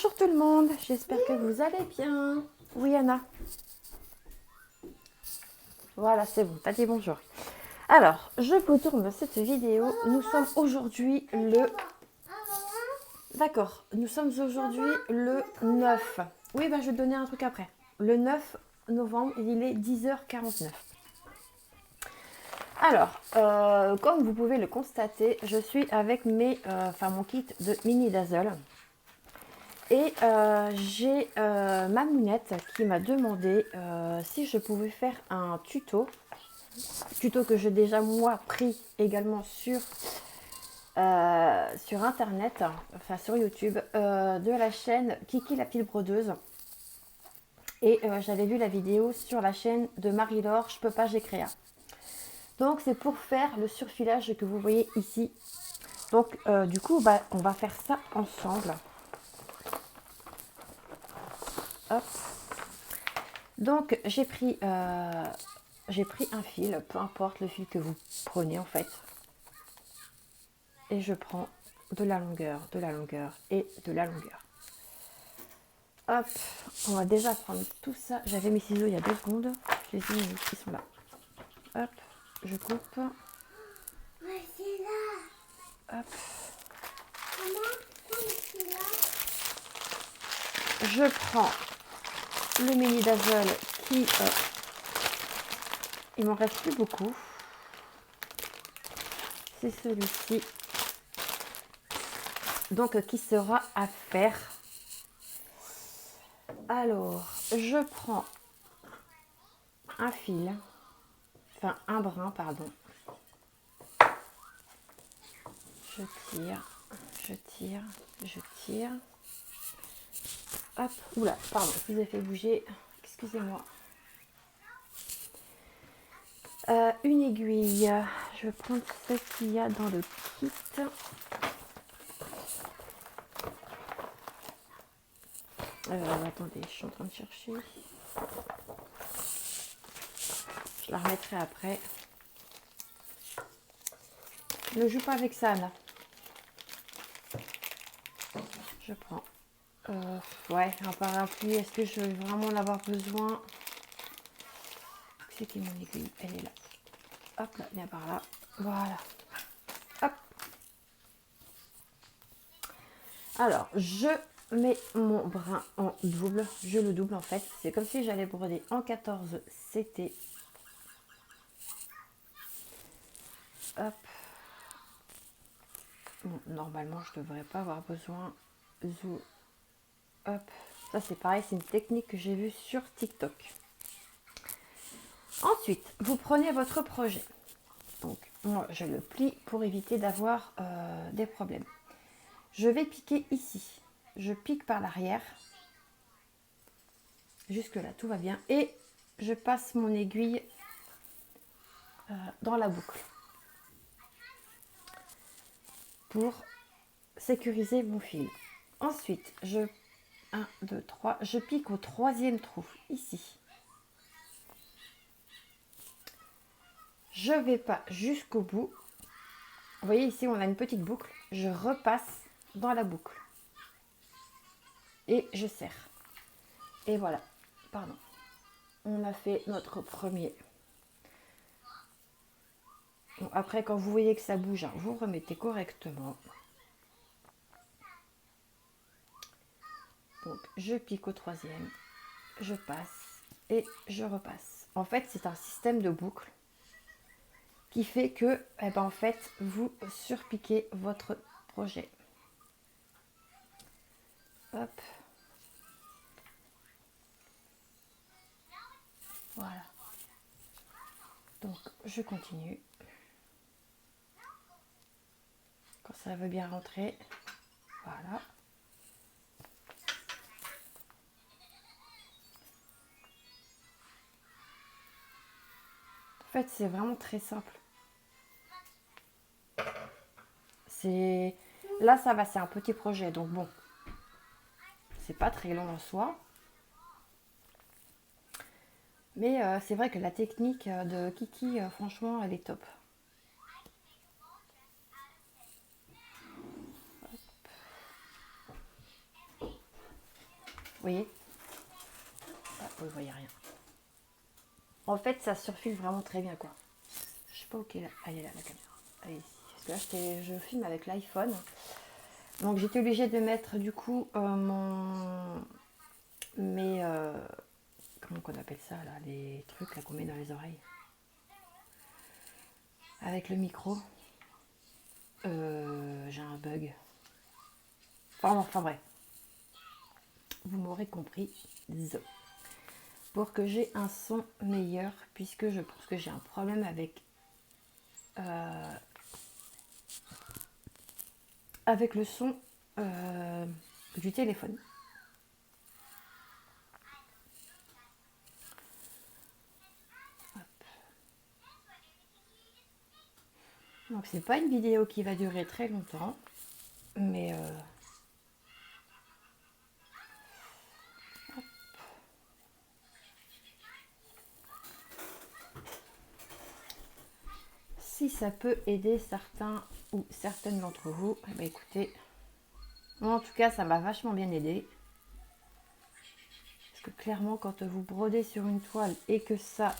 Bonjour tout le monde, j'espère que vous allez bien. Oui Anna. Voilà, c'est bon, t'as dit bonjour. Alors, je vous tourne cette vidéo. Nous sommes aujourd'hui le... D'accord, nous sommes aujourd'hui le 9. Oui, bah, je vais te donner un truc après. Le 9 novembre, il est 10h49. Alors, comme vous pouvez le constater, je suis avec mon kit de mini dazzle. Et j'ai Mamounette qui m'a demandé si je pouvais faire un tuto que j'ai déjà moi pris également sur internet, enfin sur YouTube, de la chaîne Kiki la petite brodeuse. Et j'avais vu la vidéo sur la chaîne de Marie-Laure, je peux pas, j'ai créé. Donc c'est pour faire le surfilage que vous voyez ici. Donc du coup, bah, on va faire ça ensemble. Hop. Donc j'ai pris un fil, peu importe le fil que vous prenez en fait. Et je prends de la longueur et de la longueur. Hop, on va déjà prendre tout ça. J'avais mes ciseaux il y a 2 secondes. Je les ai mis, ils sont là. Hop, je coupe. Hop. Je prends le mini dazzle qui... il m'en reste plus beaucoup. C'est celui-ci. Donc, qui sera à faire. Alors, je prends un fil. Enfin, un brin, pardon. Je tire, je tire, je tire. Hop, oula, pardon, je vous ai fait bouger. Excusez-moi. Une aiguille. Je vais prendre ce qu'il y a dans le kit. Attendez, je suis en train de chercher. Je la remettrai après. Ne joue pas avec ça, Anna. Je prends. Ouais, un parapluie. Est-ce que je vais vraiment en avoir besoin? C'est qui mon aiguille? Elle est là. Hop là, viens par là. Voilà. Hop. Alors, je mets mon brin en double. Je le double en fait. C'est comme si j'allais broder en 14 CT. Hop. Bon, normalement, je ne devrais pas avoir besoin. Zou. Hop. Ça, c'est pareil. C'est une technique que j'ai vue sur TikTok. Ensuite, vous prenez votre projet. Donc, moi, je le plie pour éviter d'avoir des problèmes. Je vais piquer ici. Je pique par l'arrière. Jusque là, tout va bien. Et je passe mon aiguille dans la boucle pour sécuriser mon fil. Ensuite, 1, 2, 3, je pique au 3e trou, ici. Je vais pas jusqu'au bout. Vous voyez ici, on a une petite boucle. Je repasse dans la boucle. Et je serre. Et voilà. Pardon. On a fait notre premier. Bon, après, quand vous voyez que ça bouge, hein, vous remettez correctement. Donc, je pique au 3e. Je passe et je repasse. En fait, c'est un système de boucle qui fait que, en fait, vous surpiquez votre projet. Hop. Voilà. Donc, je continue. Quand ça veut bien rentrer. Voilà. En fait, c'est vraiment très simple. Là, ça va, c'est un petit projet. Donc, bon, c'est pas très long en soi. Mais c'est vrai que la technique de Kiki, franchement, elle est top. voyez? Ah, vous ne voyez rien. En fait, ça surfile vraiment très bien, quoi. Je sais pas où elle est là, la caméra. Elle est ici. Parce que là, je filme avec l'iPhone. Donc, j'étais obligée de mettre, du coup, mes... comment qu'on appelle ça, là? Les trucs là qu'on met dans les oreilles. Avec le micro. J'ai un bug. Enfin bref. Vous m'aurez compris. Pour que j'ai un son meilleur, puisque je pense que j'ai un problème avec le son du téléphone. Hop. Donc c'est pas une vidéo qui va durer très longtemps, mais si ça peut aider certains ou certaines d'entre vous, eh bien, écoutez, moi en tout cas ça m'a vachement bien aidé. Parce que clairement quand vous brodez sur une toile et que ça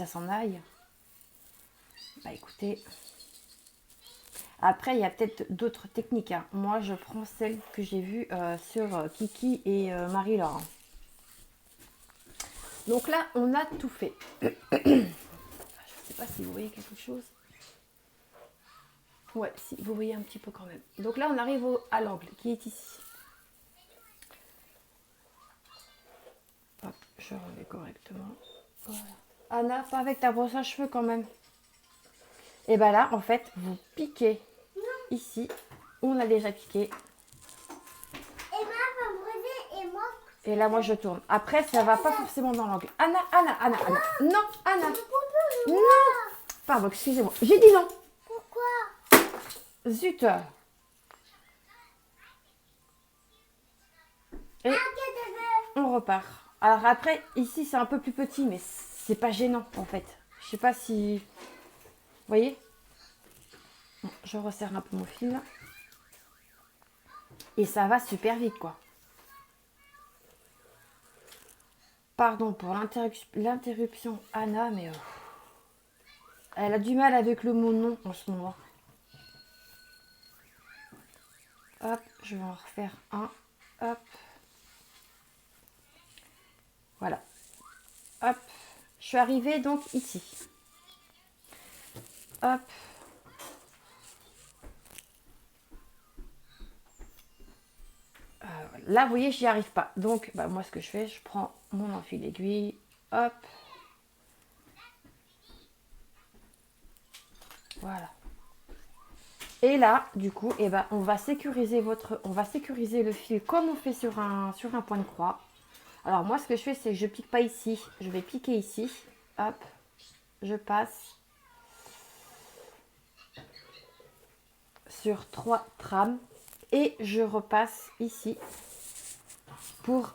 s'en aille, bah écoutez, après il y a peut-être d'autres techniques, hein. Moi je prends celle que j'ai vue sur Kiki et Marie-Laure. Donc là on a tout fait. Je sais pas si vous voyez quelque chose. Ouais, si, vous voyez un petit peu quand même. Donc là, on arrive à l'angle qui est ici. Hop, je remets correctement. Voilà. Anna, pas avec ta brosse à cheveux quand même. Et bien là, en fait, vous piquez ici. On a déjà piqué. Et là, moi, je tourne. Après, ça va pas forcément dans l'angle. Anna. Non, Anna. Non. Pardon, excusez-moi. J'ai dit non. Zut. Et on repart. Alors après, ici, c'est un peu plus petit, mais c'est pas gênant, en fait. Je sais pas si... Vous voyez? Bon, je resserre un peu mon fil. Et ça va super vite, quoi. Pardon pour l'interruption, Anna, mais... elle a du mal avec le mot non en ce moment. Hop, je vais en refaire un. Hop. Voilà. Hop. Je suis arrivée donc ici. Hop. Là, vous voyez, j'y arrive pas. Donc, bah, moi, ce que je fais, je prends mon enfil aiguille. Hop. Voilà. Et là, du coup, eh ben, on va sécuriser le fil comme on fait sur un point de croix. Alors moi, ce que je fais, c'est que je pique pas ici. Je vais piquer ici. Hop. Je passe sur 3 trames. Et je repasse ici pour,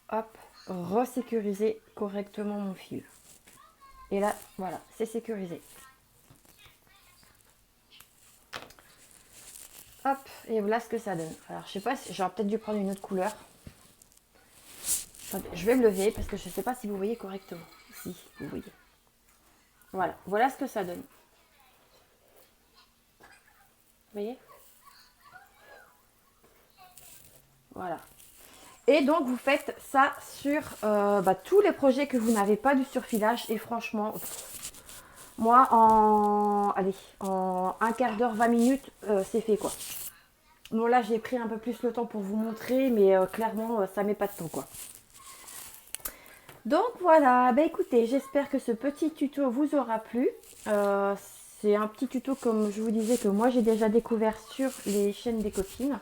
hop, resécuriser correctement mon fil. Et là, voilà, c'est sécurisé. Hop, et voilà ce que ça donne. Alors, je sais pas, j'aurais peut-être dû prendre une autre couleur. Attendez, je vais me lever parce que je ne sais pas si vous voyez correctement. Si, vous voyez. Voilà, voilà ce que ça donne. Vous voyez? Voilà. Et donc, vous faites ça sur tous les projets que vous n'avez pas du surfilage. Et franchement, moi, en un quart d'heure, 20 minutes, c'est fait, quoi. Bon, là, j'ai pris un peu plus le temps pour vous montrer, mais clairement, ça met pas de temps, quoi. Donc, voilà. Bah, écoutez, j'espère que ce petit tuto vous aura plu. C'est un petit tuto, comme je vous disais, que moi, j'ai déjà découvert sur les chaînes des copines.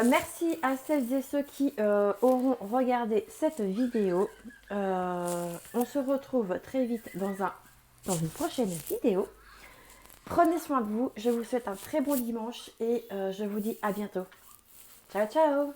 Merci à celles et ceux qui auront regardé cette vidéo. On se retrouve très vite dans une prochaine vidéo. Prenez soin de vous. Je vous souhaite un très bon dimanche et je vous dis à bientôt. Ciao, ciao!